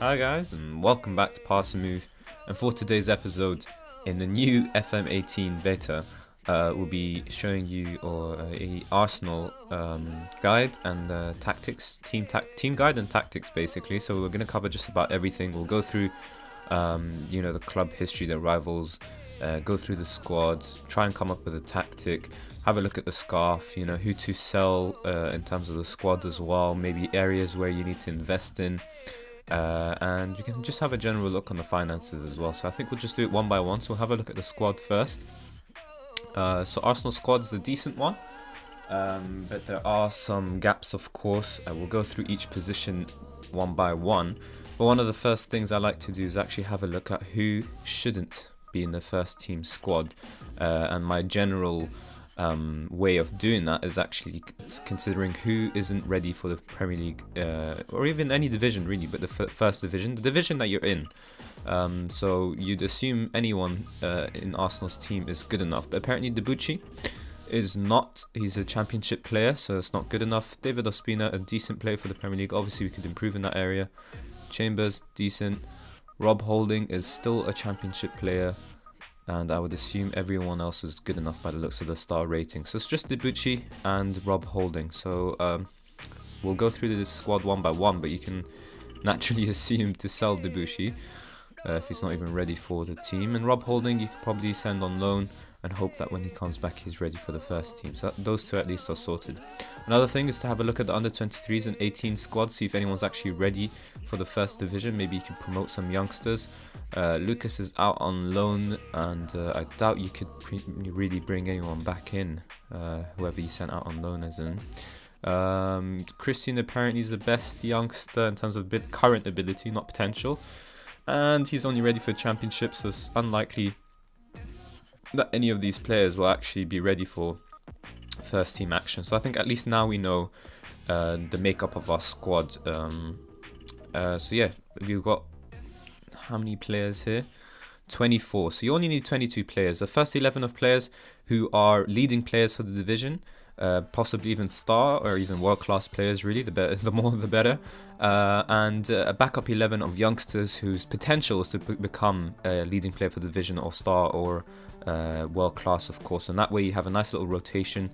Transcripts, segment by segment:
Hi guys, and welcome back to Pass and Move. And for today's episode, in the new FM18 beta, we'll be showing you a Arsenal guide and tactics, team guide and tactics basically. So we're going to cover just about everything. We'll go through, the club history, the rivals, go through the squad, try and come up with a tactic, have a look at the scarf, who to sell in terms of the squad as well, maybe areas where you need to invest in. And you can just have a general look on the finances as well. So I think we'll just do it one by one. So we'll have a look at the squad first. So Arsenal squad is a decent one, but there are some gaps, of course. We'll go through each position one by one. But one of the first things I like to do is actually have a look at who shouldn't be in the first team squad. And my general way of doing that is actually considering who isn't ready for the Premier League or even any division really, but the first division, the division that you're in. So you'd assume anyone in Arsenal's team is good enough, but apparently Debuchy is not. He's a championship player, so it's not good enough. David Ospina, a decent player for the Premier League. Obviously we could improve in that area. Chambers, decent. Rob Holding is still a championship player, and I would assume everyone else is good enough by the looks of the star rating. So it's just Debuchy and Rob Holding. So we'll go through this squad one by one, but you can naturally assume to sell Debuchy if he's not even ready for the team. And Rob Holding you could probably send on loan and hope that when he comes back he's ready for the first team. So those two at least are sorted. Another thing is to have a look at the under-23s and 18 squad, see if anyone's actually ready for the first division. Maybe you can promote some youngsters. Lucas is out on loan, and I doubt you could really bring anyone back in, whoever you sent out on loan as in. Christian apparently is the best youngster in terms of current ability, not potential. And he's only ready for championship, so it's unlikely that any of these players will actually be ready for first team action. So I think at least now we know the makeup of our squad. So yeah, we've got how many players here? 24. So you only need 22 players. The first 11 of players who are leading players for the division, possibly even star or even world-class players, really, the more the better. And a backup 11 of youngsters whose potential is to become a leading player for the division or star or world-class, of course. And that way you have a nice little rotation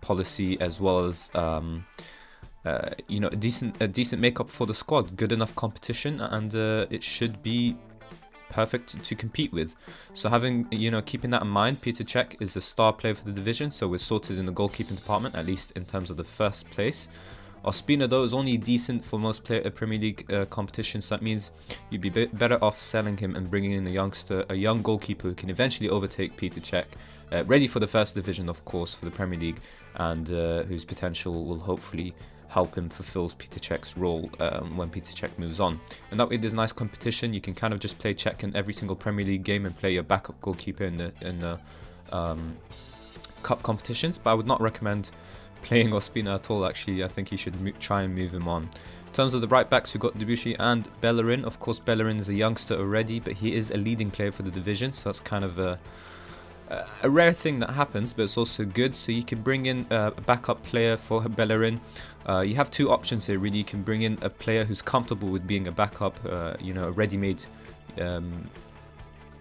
policy, as well as a decent makeup for the squad, good enough competition, and it should be perfect to compete with. So having, keeping that in mind, Peter Cech is a star player for the division, so we're sorted in the goalkeeping department, at least in terms of the first place. Ospina, though, is only decent for most Premier League competitions, so that means you'd be better off selling him and bringing in a young goalkeeper who can eventually overtake Peter Cech, ready for the first division, of course, for the Premier League, and whose potential will hopefully help him fulfill Peter Cech's role when Peter Cech moves on. And that way there's nice competition. You can kind of just play Cech in every single Premier League game and play your backup goalkeeper in the cup competitions, but I would not recommend playing Ospina at all. Actually, I think you should try and move him on. In terms of the right backs, we've got Debuchy and Bellerin. Of course, Bellerin is a youngster already, but he is a leading player for the division, so that's kind of a rare thing that happens, but it's also good. So you can bring in a backup player for Bellerin. You have two options here, really. You can bring in a player who's comfortable with being a backup, a ready-made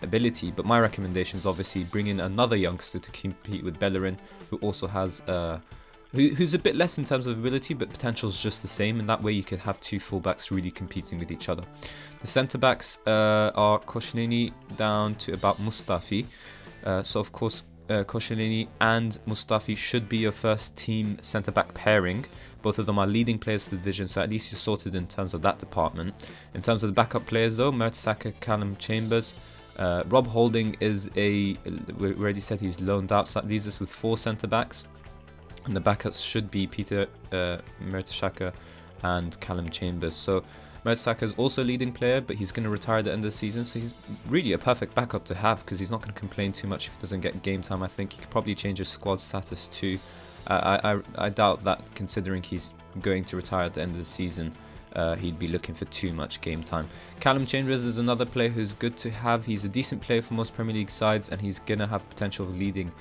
ability, but my recommendation is obviously bring in another youngster to compete with Bellerin, who also has who's a bit less in terms of ability, but potential is just the same, and that way you could have two fullbacks really competing with each other. The centre-backs are Koscielny down to about Mustafi. So of course Koscielny and Mustafi should be your first team centre-back pairing. Both of them are leading players to the division, so at least you're sorted in terms of that department. In terms of the backup players though, Mertesacker, Callum Chambers, Rob Holding is we already said he's loaned out, so that leaves us with 4 centre-backs. And the backups should be Peter Mertesacker and Callum Chambers. So Mertesacker is also a leading player, but he's going to retire at the end of the season, so he's really a perfect backup to have, because he's not going to complain too much if he doesn't get game time. I think he could probably change his squad status too. I doubt that, considering he's going to retire at the end of the season. He'd be looking for too much game time. Callum Chambers is another player who's good to have. He's a decent player for most Premier League sides, and he's going to have potential of leading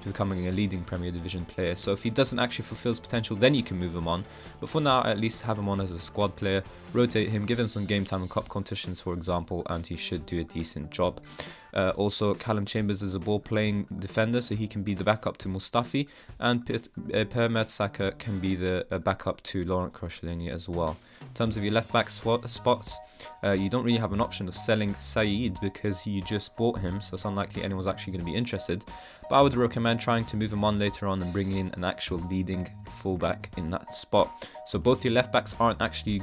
becoming a leading Premier Division player. So if he doesn't actually fulfill his potential, then you can move him on. But for now, at least have him on as a squad player, rotate him, give him some game time in cup competitions, for example, and he should do a decent job. Also, Callum Chambers is a ball-playing defender, so he can be the backup to Mustafi, and Per Mertesacker can be the backup to Laurent Koscielny as well. In terms of your left-back spots, you don't really have an option of selling Saeed because you just bought him, so it's unlikely anyone's actually going to be interested. But I would recommend trying to move him on later on and bring in an actual leading fullback in that spot. So both your left-backs aren't actually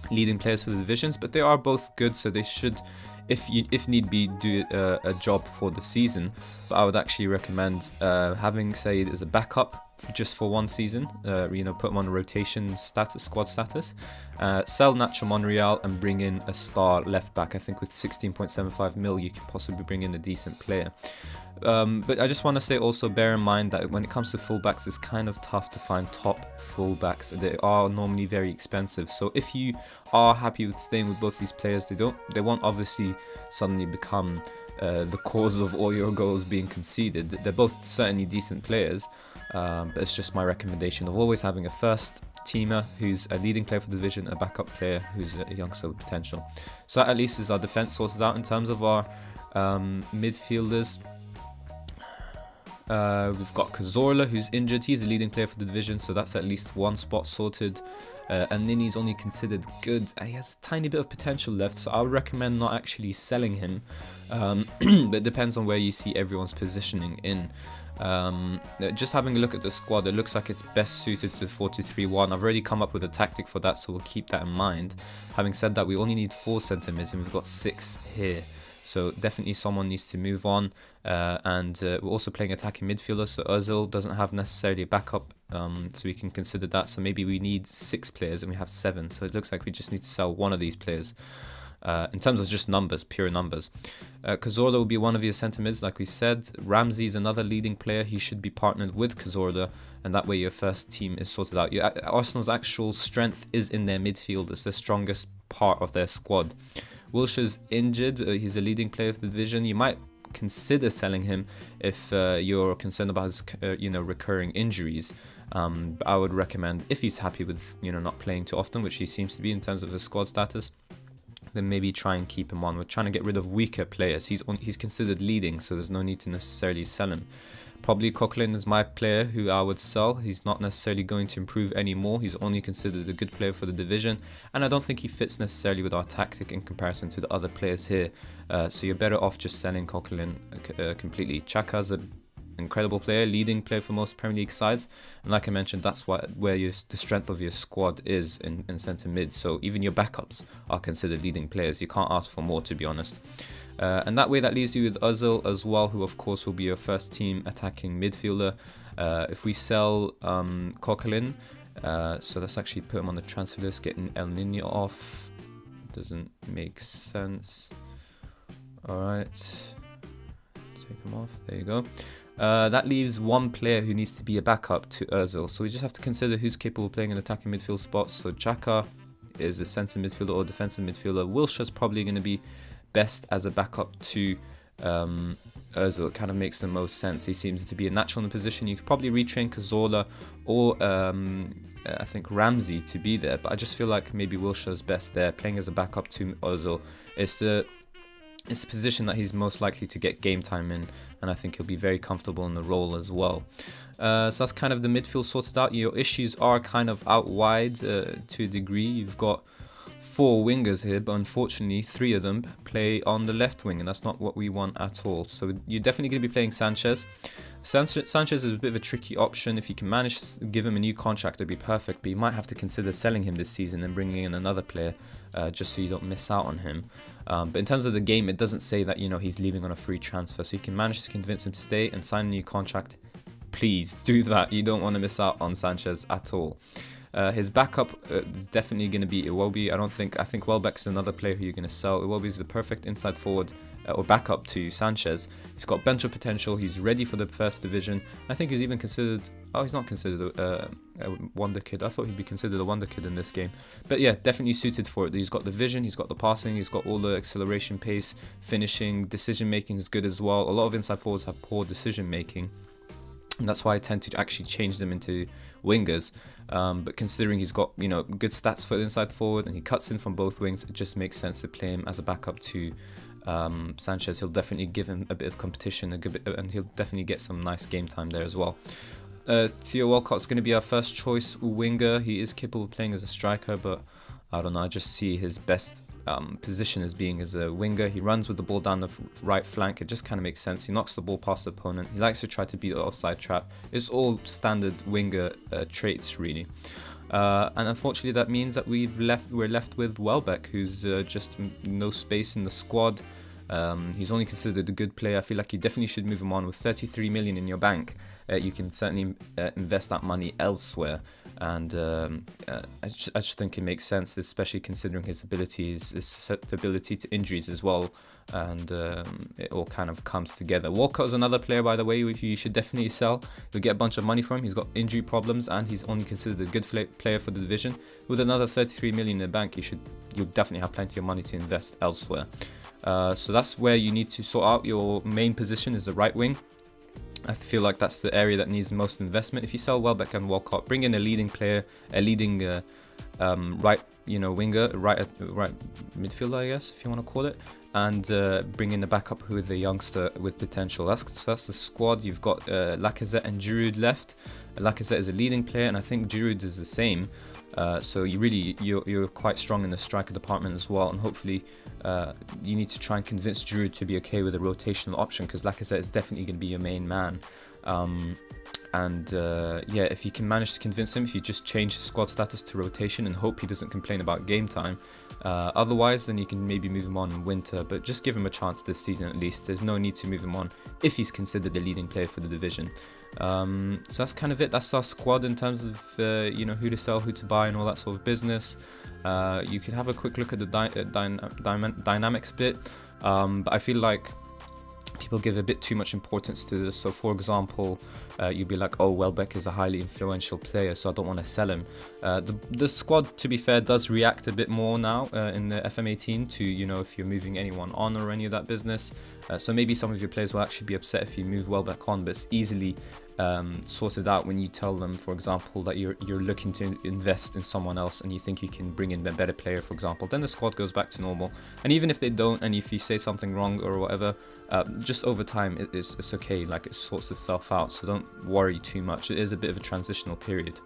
leading players for the divisions, but they are both good, so they should, if need be, do a job for the season. But I would actually recommend having Saeed as a backup just for one season. Put him on a rotation status, squad status. Sell Nacho Monreal and bring in a star left back. I think with 16.75 mil, you can possibly bring in a decent player. But I just want to say also, bear in mind that when it comes to fullbacks, it's kind of tough to find top fullbacks. They are normally very expensive. So if you are happy with staying with both these players, they won't obviously suddenly become the cause of all your goals being conceded. They're both certainly decent players, but it's just my recommendation of always having a first teamer who's a leading player for the division, a backup player who's a youngster with potential. So that at least is our defense sorted out. In terms of our midfielders, we've got Cazorla, who's injured. He's a leading player for the division, so that's at least one spot sorted. And Nini's only considered good. He has a tiny bit of potential left, so I would recommend not actually selling him. But it depends on where you see everyone's positioning in. Just having a look at the squad, it looks like it's best suited to 4-2-3-1. I've already come up with a tactic for that, so we'll keep that in mind. Having said that, we only need 4 centre mids and we've got 6 here. So definitely someone needs to move on, and we're also playing attacking midfielder, so Ozil doesn't have necessarily a backup, so we can consider that. So maybe we need 6 players and we have 7, so it looks like we just need to sell one of these players. In terms of just numbers, pure numbers. Cazorla will be one of your centre mids, like we said. Ramsey is another leading player. He should be partnered with Cazorla, and that way your first team is sorted out. Arsenal's actual strength is in their midfield. It's the strongest part of their squad. Wilshire's injured. He's a leading player of the division. You might consider selling him if you're concerned about his recurring injuries. But I would recommend, if he's happy with not playing too often, which he seems to be in terms of his squad status, then maybe try and keep him on. We're trying to get rid of weaker players. He's considered leading, so there's no need to necessarily sell him. Probably Coquelin is my player who I would sell. He's not necessarily going to improve anymore. He's only considered a good player for the division, and I don't think he fits necessarily with our tactic in comparison to the other players here. So you're better off just selling Coquelin completely. Xhaka's an incredible player, leading player for most Premier League sides, and like I mentioned, that's where the strength of your squad is in centre mid. So even your backups are considered leading players. You can't ask for more, to be honest. And that way, that leaves you with Ozil as well, who of course will be your first team attacking midfielder. If we sell Coquelin, so let's actually put him on the transfer list, getting El Nino off. Doesn't make sense. Alright, take him off, there you go. That leaves one player who needs to be a backup to Ozil, so we just have to consider who's capable of playing in attacking midfield spots. So Xhaka is a centre midfielder or defensive midfielder. Wilshire's probably going to be best as a backup to Ozil. It kind of makes the most sense. He seems to be a natural in the position. You could probably retrain Cazorla or I think Ramsey to be there, but I just feel like maybe Wilshire's best there, playing as a backup to Ozil. It's a position that he's most likely to get game time in, and I think he'll be very comfortable in the role as well. So that's kind of the midfield sorted out. Your issues are kind of out wide to a degree. You've got 4 wingers here, but unfortunately 3 of them play on the left wing, and that's not what we want at all. So you're definitely going to be playing Sanchez. Sanchez is a bit of a tricky option. If you can manage to give him a new contract, it'd be perfect, but you might have to consider selling him this season and bringing in another player just so you don't miss out on him. But in terms of the game, it doesn't say that he's leaving on a free transfer, so you can manage to convince him to stay and sign a new contract. Please do that. You don't want to miss out on Sanchez at all. His backup is definitely going to be Iwobi. I think Welbeck's another player who you're going to sell. Iwobi is the perfect inside forward or backup to Sanchez. He's got bench potential. He's ready for the first division. I think he's even considered. Oh, he's not considered a wonder kid. I thought he'd be considered a wonder kid in this game. But yeah, definitely suited for it. He's got the vision. He's got the passing. He's got all the acceleration, pace, finishing, decision making is good as well. A lot of inside forwards have poor decision making, and that's why I tend to actually change them into wingers. But considering he's got good stats for the inside forward and he cuts in from both wings, it just makes sense to play him as a backup to Sanchez. He'll definitely give him a bit of competition, and he'll definitely get some nice game time there as well. Theo Walcott's going to be our first choice winger. He is capable of playing as a striker, but I don't know, I just see his best position as being as a winger. He runs with the ball down the right flank. It just kind of makes sense. He knocks the ball past the opponent. He likes to try to beat the offside trap. It's all standard winger traits, really. And unfortunately, that means that we're left with Welbeck, who's just no space in the squad. He's only considered a good player. I feel like you definitely should move him on. With 33 million in your bank, you can certainly invest that money elsewhere. And I just think it makes sense, especially considering his abilities, his susceptibility to injuries as well, and it all kind of comes together. Walcott is another player, by the way, who you should definitely sell. You'll get a bunch of money from him. He's got injury problems, and he's only considered a good player for the division. With another 33 million in the bank, you'll definitely have plenty of money to invest elsewhere. So that's where you need to sort out your main position, is the right wing. I feel like that's the area that needs the most investment. If you sell Welbeck and Walcott, bring in a leading player, a leading right winger, right midfielder, I guess, if you want to call it, and bring in the backup with a youngster with potential. That's the squad. You've got Lacazette and Giroud left. Lacazette is a leading player, and I think Giroud is the same. So you're quite strong in the striker department as well, and hopefully you need to try and convince Giroud to be okay with a rotational option, because Lacazette is definitely going to be your main man. Yeah, if you can manage to convince him, if you just change his squad status to rotation and hope he doesn't complain about game time. Otherwise, then you can maybe move him on in winter, but just give him a chance this season at least. There's no need to move him on if he's considered the leading player for the division. So that's kind of it. That's our squad in terms of who to sell, who to buy, and all that sort of business. You could have a quick look at the dynamics bit, but I feel like people give a bit too much importance to this. So for example, you'd be like, oh, Welbeck is a highly influential player, so I don't want to sell him. The squad, to be fair, does react a bit more now in the FM18 to, if you're moving anyone on or any of that business. So maybe some of your players will actually be upset if you move Welbeck on, but it's easily sorted out when you tell them, for example, that you're looking to invest in someone else and you think you can bring in a better player, for example. Then the squad goes back to normal. And even if they don't, and if you say something wrong or whatever, just over time it's okay. Like, it sorts itself out, so don't worry too much. It is a bit of a transitional period.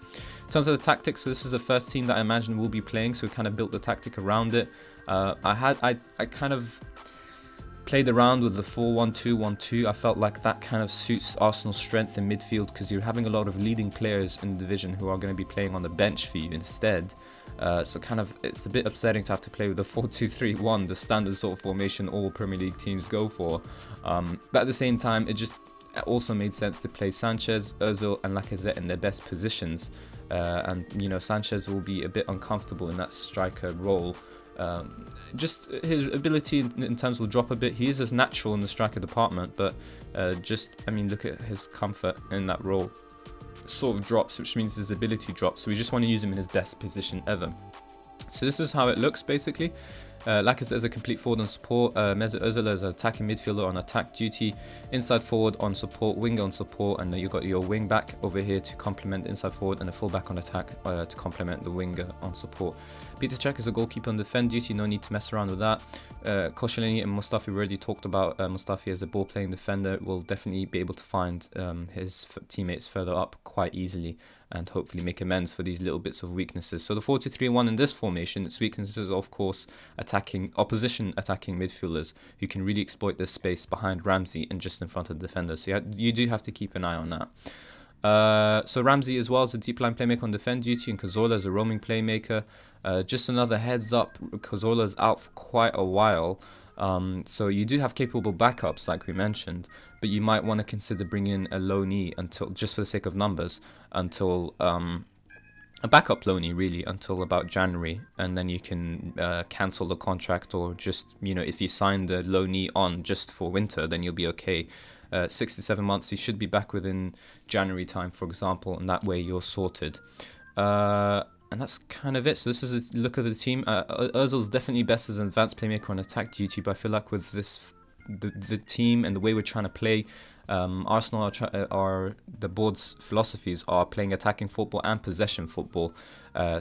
In terms of the tactics, so this is the first team that I imagine will be playing, so we kind of built the tactic around it. I kind of played around with the 4-1-2-1-2. I felt like that kind of suits Arsenal's strength in midfield, because you're having a lot of leading players in the division who are going to be playing on the bench for you instead. So kind of it's a bit upsetting to have to play with the 4-2-3-1, the standard sort of formation all Premier League teams go for. But at the same time, it just also made sense to play Sanchez, Ozil and Lacazette in their best positions. And Sanchez will be a bit uncomfortable in that striker role. Just his ability in terms will drop a bit. He is as natural in the striker department, but look at his comfort in that role. Sort of drops, which means his ability drops. So we just want to use him in his best position ever. So this is how it looks basically. Lacazette as a complete forward on support, Mesut Ozil as an attacking midfielder on attack duty, inside forward on support, winger on support, and you've got your wing back over here to complement the inside forward, and a full back on attack to complement the winger on support. Peter Cech is a goalkeeper on defend duty, no need to mess around with that. Koscielny and Mustafi we already talked about. Mustafi as a ball playing defender will definitely be able to find his teammates further up quite easily, and hopefully make amends for these little bits of weaknesses. So the 4-2-3-1 in this formation, its weaknesses are of course opposition attacking midfielders who can really exploit this space behind Ramsey and just in front of the defender. So you do have to keep an eye on that. So Ramsey as well as a deep line playmaker on defend duty, and Cazorla as a roaming playmaker. Just another heads up, Cazorla's out for quite a while. So you do have capable backups like we mentioned, but you might want to consider bringing a low knee until, just for the sake of numbers, until a backup loanee really until about January, and then you can cancel the contract, or just, if you sign the loanee on just for winter, then you'll be okay. 6 to 7 months, you should be back within January time, for example, and that way you're sorted. And that's kind of it. So this is a look at the team. Ozil's definitely best as an advanced playmaker on attack duty, but I feel like with this the team and the way we're trying to play, Arsenal are the board's philosophies are playing attacking football and possession football.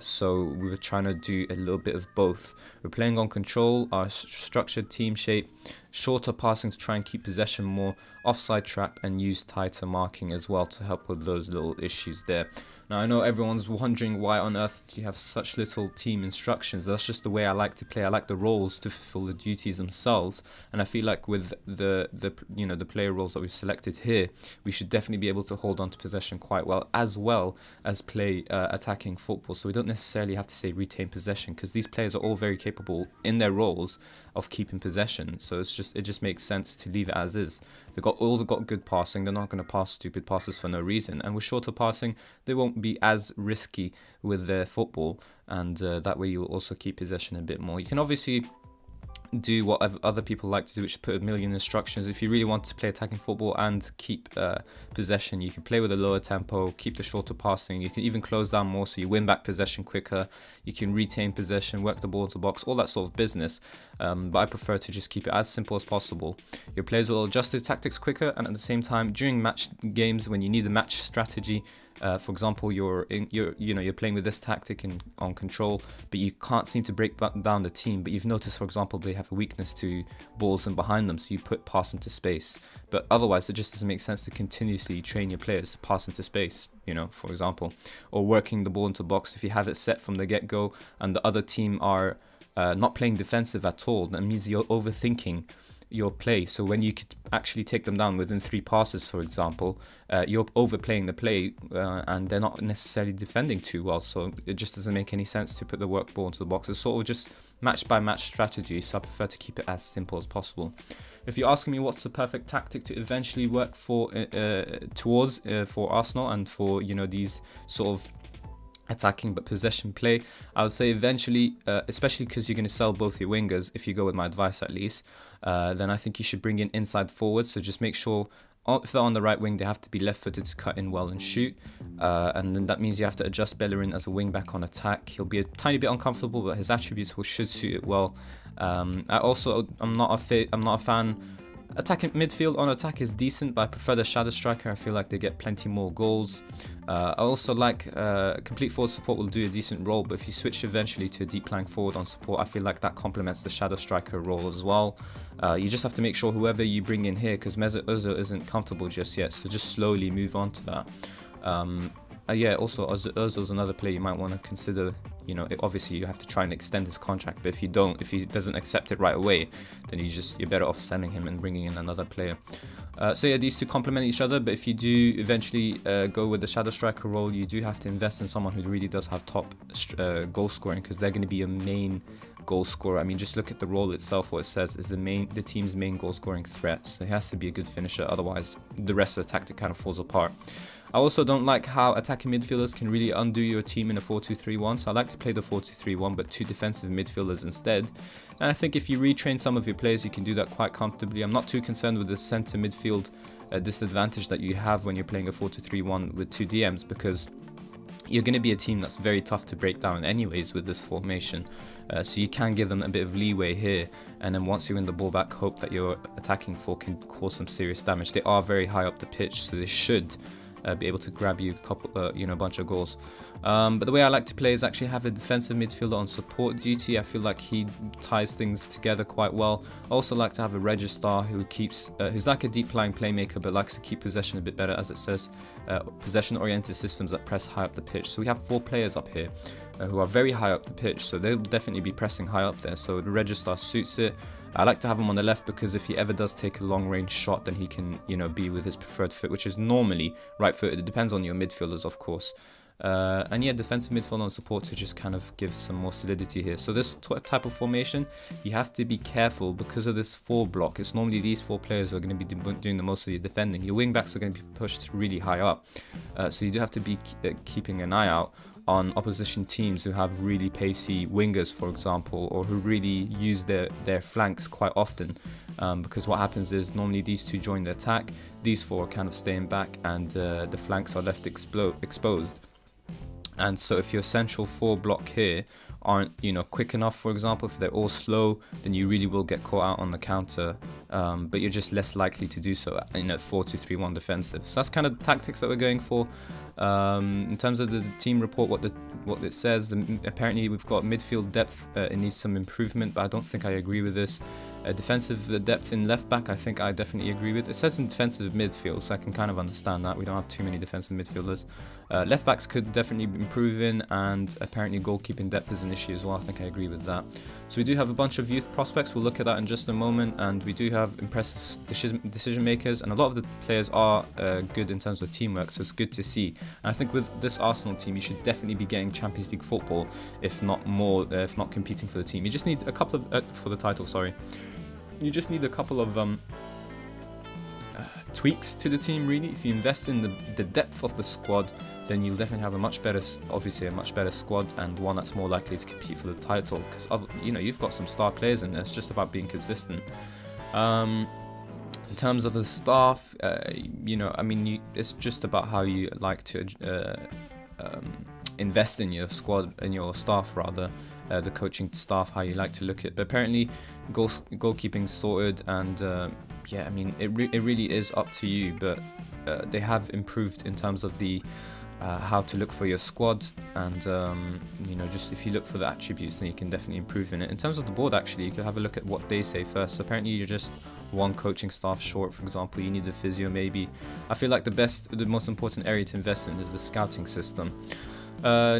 So we were trying to do a little bit of both. We're playing on control, our structured team shape, shorter passing to try and keep possession more, offside trap, and use tighter marking as well to help with those little issues there. Now I know everyone's wondering why on earth do you have such little team instructions. That's just the way I like to play. I like the roles to fulfill the duties themselves, and I feel like with the player roles that we've selected here, we should definitely be able to hold on to possession quite well as play attacking football. So we don't necessarily have to say retain possession, because these players are all very capable in their roles of keeping possession. So it just makes sense to leave it as is. They've got good passing. They're not going to pass stupid passes for no reason. And with shorter passing, they won't be as risky with their football, and that way you'll also keep possession a bit more. You can obviously do what other people like to do, which is put a million instructions. If you really want to play attacking football and keep possession, you can play with a lower tempo, keep the shorter passing. You can even close down more so you win back possession quicker. You can retain possession, work the ball into the box, all that sort of business. But I prefer to just keep it as simple as possible. Your players will adjust their tactics quicker, and at the same time, during match games when you need a match strategy, for example, you're playing with this tactic on control, but you can't seem to break down the team. But you've noticed, for example, they have a weakness to balls in behind them, so you put pass into space. But otherwise, it just doesn't make sense to continuously train your players to pass into space, for example, or working the ball into box. If you have it set from the get-go and the other team are not playing defensive at all, that means you're overthinking your play. So when you could actually take them down within 3 passes, for example, you're overplaying the play, and they're not necessarily defending too well. So it just doesn't make any sense to put the work ball into the box. It's sort of just match by match strategy. So I prefer to keep it as simple as possible. If you're asking me what's the perfect tactic to eventually work for Arsenal and for these sort of attacking but possession play, I would say eventually, especially because you're going to sell both your wingers, if you go with my advice at least, then I think you should bring in inside forwards. So just make sure if they're on the right wing, they have to be left-footed to cut in well and shoot, and then that means you have to adjust Bellerin as a wing back on attack. He'll be a tiny bit uncomfortable, but his attributes should suit it well. I'm not a fan. Attacking midfield on attack is decent, but I prefer the shadow striker. I feel like they get plenty more goals. I also like complete forward support will do a decent role, but if you switch eventually to a deep lying forward on support, I feel like that complements the shadow striker role as well. You just have to make sure whoever you bring in here, because Mesut Ozil isn't comfortable just yet, so just slowly move on to that. Yeah, also Ozil's another player you might want to consider. Obviously you have to try and extend his contract, but if he doesn't accept it right away, then you're better off selling him and bringing in another player. So yeah, these two complement each other, but if you do eventually go with the shadow striker role, you do have to invest in someone who really does have top goal scoring, because they're going to be your main goal scorer. I mean, just look at the role itself. What it says is the team's main goal scoring threat, so he has to be a good finisher, otherwise the rest of the tactic kind of falls apart. I also don't like how attacking midfielders can really undo your team in a 4-2-3-1, so I like to play the 4-2-3-1 but 2 defensive midfielders instead. And I think if you retrain some of your players, you can do that quite comfortably. I'm not too concerned with the centre midfield disadvantage that you have when you're playing a 4-2-3-1 with 2 DMs, because you're going to be a team that's very tough to break down anyways with this formation. So you can give them a bit of leeway here, and then once you win the ball back, hope that your attacking four can cause some serious damage. They are very high up the pitch, so they should be able to grab you a bunch of goals. But the way I like to play is actually have a defensive midfielder on support duty. I feel like he ties things together quite well. I also like to have a registrar who's like a deep lying playmaker but likes to keep possession a bit better, as it says, possession oriented systems that press high up the pitch. So we have 4 players up here who are very high up the pitch, so they'll definitely be pressing high up there, so the registrar suits it. I like to have him on the left because if he ever does take a long range shot, then he can be with his preferred foot, which is normally right footed. It depends on your midfielders, of course. And yeah, defensive midfield on support to just kind of give some more solidity here. So this type of formation, you have to be careful because of this 4 block. It's normally these 4 players who are going to be doing the most of your defending. Your wing backs are going to be pushed really high up, so you do have to be keeping an eye out on opposition teams who have really pacey wingers, for example, or who really use their flanks quite often. Because what happens is normally these two join the attack, these four are kind of staying back, and the flanks are left exposed. And so if your central four block here aren't, quick enough, for example, if they're all slow, then you really will get caught out on the counter. But you're just less likely to do so in a 4-2-3-1 defensive. So that's kind of the tactics that we're going for. In terms of the team report, what it says, apparently we've got midfield depth. It needs some improvement, but I don't think I agree with this. Defensive depth in left back, I think I definitely agree with. It says in defensive midfield, so I can kind of understand that. We don't have too many defensive midfielders. Left backs could definitely improve in, and apparently goalkeeping depth is an issue as well. I think I agree with that. So we do have a bunch of youth prospects. We'll look at that in just a moment, and we do have impressive decision makers, and a lot of the players are good in terms of teamwork, so it's good to see. And I think with this Arsenal team, you should definitely be getting Champions League football, if not more, if not competing for the team. You just need a couple of for the title. Sorry. You just need a couple of tweaks to the team, really. If you invest in the depth of the squad, then you'll definitely have a much better squad, and one that's more likely to compete for the title, because you've got some star players in there. It's just about being consistent. In terms of the staff, it's just about how you like to invest in your squad, in your staff rather. The coaching staff, how you like to look at. But apparently goalkeeping sorted, and it really is up to you. But they have improved in terms of the how to look for your squad, and just if you look for the attributes, then you can definitely improve in it. In terms of the board, actually, you can have a look at what they say first. So apparently you're just one coaching staff short. For example, you need a physio maybe. I feel like the most important area to invest in is the scouting system.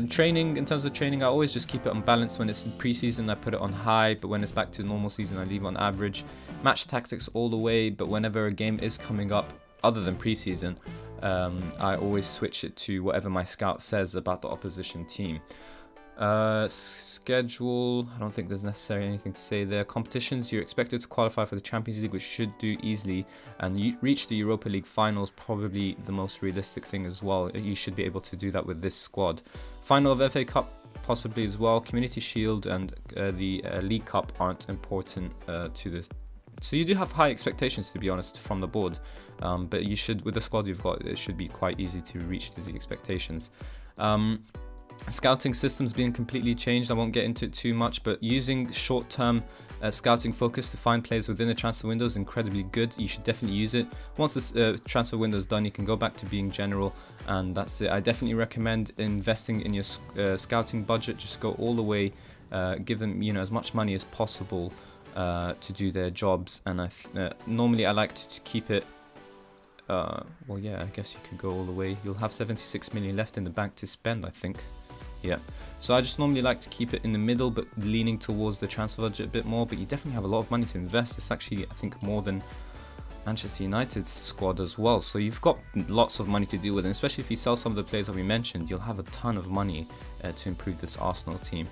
Training, in terms of training, I always just keep it unbalanced. When it's in pre-season, I put it on high, but when it's back to normal season, I leave it on average. Match tactics all the way, but whenever a game is coming up other than pre-season, I always switch it to whatever my scout says about the opposition team. Schedule, I don't think there's necessarily anything to say there. Competitions, you're expected to qualify for the Champions League, which should do easily, and you reach the Europa League finals, probably the most realistic thing as well. You should be able to do that with this squad. Final of FA Cup possibly as well. Community Shield and the League Cup aren't important to this. So you do have high expectations, to be honest, from the board, but you should, with the squad you've got, it should be quite easy to reach these expectations. Scouting systems being completely changed, I won't get into it too much, but using short-term scouting focus to find players within the transfer window is incredibly good. You should definitely use it. Once this transfer window is done, you can go back to being general, and that's it. I definitely recommend investing in your scouting budget. Just go all the way, give them as much money as possible to do their jobs, and normally I like to keep it. I guess you could go all the way. You'll have 76 million left in the bank to spend, I think. Yeah, so I just normally like to keep it in the middle, but leaning towards the transfer budget a bit more. But you definitely have a lot of money to invest. It's actually, I think, more than Manchester United's squad as well. So you've got lots of money to deal with, and especially if you sell some of the players that we mentioned, you'll have a ton of money to improve this Arsenal team.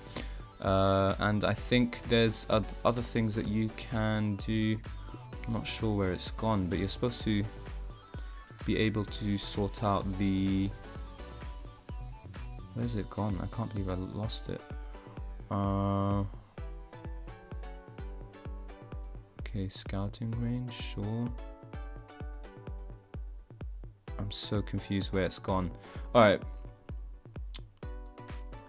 And I think there's other things that you can do. I'm not sure where it's gone, but you're supposed to be able to sort out the... Where's it gone? I can't believe I lost it. Okay, scouting range, sure. I'm so confused where it's gone. Alright.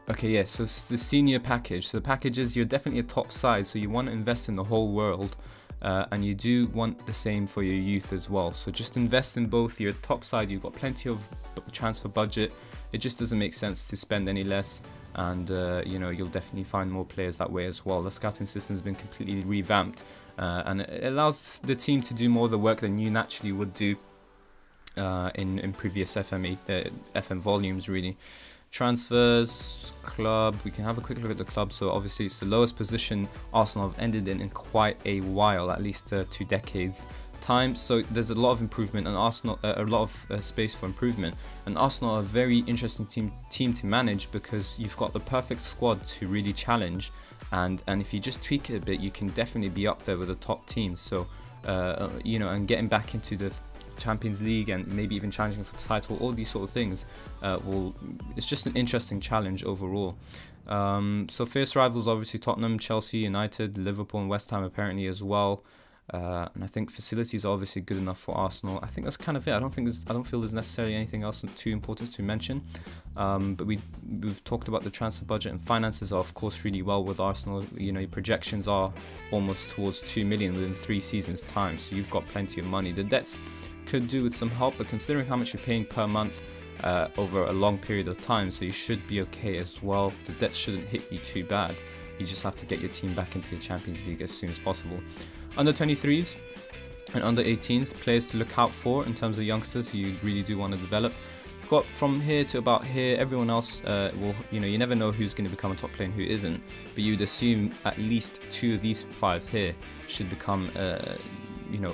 Okay, yeah, so it's the senior package. So the package is, you're definitely a top side, so you want to invest in the whole world. And you do want the same for your youth as well. So just invest in both. Your top side, you've got plenty of transfer budget. It just doesn't make sense to spend any less, and you'll definitely find more players that way as well. The scouting system has been completely revamped, and it allows the team to do more of the work than you naturally would do in previous FM volumes, really. Transfers, club, we can have a quick look at the club. So obviously it's the lowest position Arsenal have ended in quite a while, at least 2 decades time. So there's a lot of improvement, and Arsenal a lot of space for improvement. And Arsenal are a very interesting team to manage, because you've got the perfect squad to really challenge, and if you just tweak it a bit, you can definitely be up there with the top teams. So and getting back into the Champions League and maybe even challenging for the title. All these sort of things it's just an interesting challenge overall. So fierce rivals obviously Tottenham, Chelsea, United, Liverpool and West Ham apparently as well. And I think facilities are obviously good enough for Arsenal. I think that's kind of it. I don't feel there's necessarily anything else too important to mention. But we've talked about the transfer budget, and finances are of course really well with Arsenal. You know, your projections are almost towards 2 million within 3 seasons time, so you've got plenty of money. The debts could do with some help, but considering how much you're paying per month over a long period of time, so you should be okay as well. The debts shouldn't hit you too bad. You just have to get your team back into the Champions League as soon as possible. Under 23s and under 18s, players to look out for in terms of youngsters who you really do want to develop. You've got from here to about here. Everyone else you never know who's going to become a top player and who isn't, but you'd assume at least 2 of these 5 here should become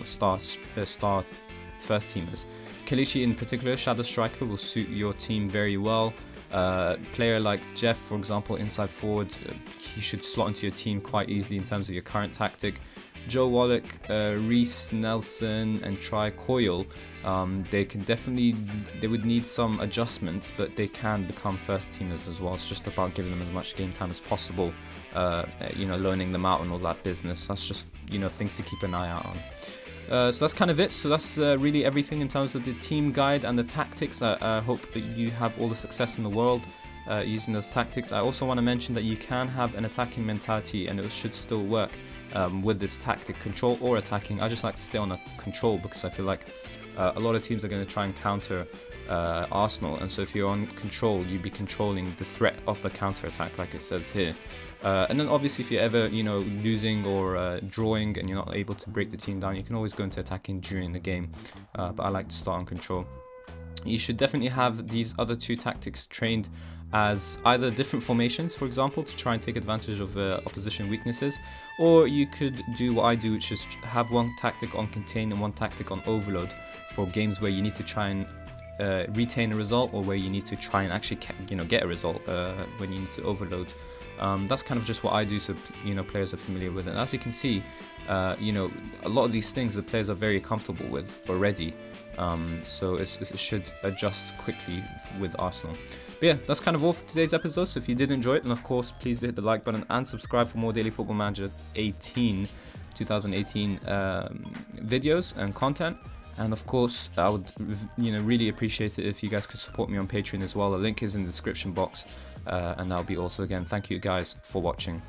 star first teamers. Kelechi in particular, shadow striker, will suit your team very well. Player like Jeff, for example, inside forward, he should slot into your team quite easily in terms of your current tactic. Joe Wallach, Reece Nelson and Tri Coyle, they would need some adjustments, but they can become first teamers as well. It's just about giving them as much game time as possible, loaning them out and all that business. That's just things to keep an eye out on. So that's kind of it. So that's really everything in terms of the team guide and the tactics. I hope that you have all the success in the world using those tactics. I also want to mention that you can have an attacking mentality and it should still work with this tactic, control or attacking. I just like to stay on a control because I feel like a lot of teams are going to try and counter Arsenal, and so if you're on control, you'd be controlling the threat of the counter attack like it says here. And then obviously if you're ever losing or drawing and you're not able to break the team down, you can always go into attacking during the game, but I like to start on control. You should definitely have these other 2 tactics trained as either different formations, for example, to try and take advantage of opposition weaknesses, or you could do what I do, which is have one tactic on contain and one tactic on overload for games where you need to try and retain a result, or where you need to try and actually get a result when you need to overload. That's kind of just what I do, so players are familiar with it. And as you can see, a lot of these things the players are very comfortable with already, so it should adjust quickly with Arsenal. But yeah, that's kind of all for today's episode. So if you did enjoy it, then of course please hit the like button and subscribe for more Daily Football Manager 2018 videos and content. And of course, I would really appreciate it if you guys could support me on Patreon as well. The link is in the description box, and that'll be also, again, thank you guys for watching.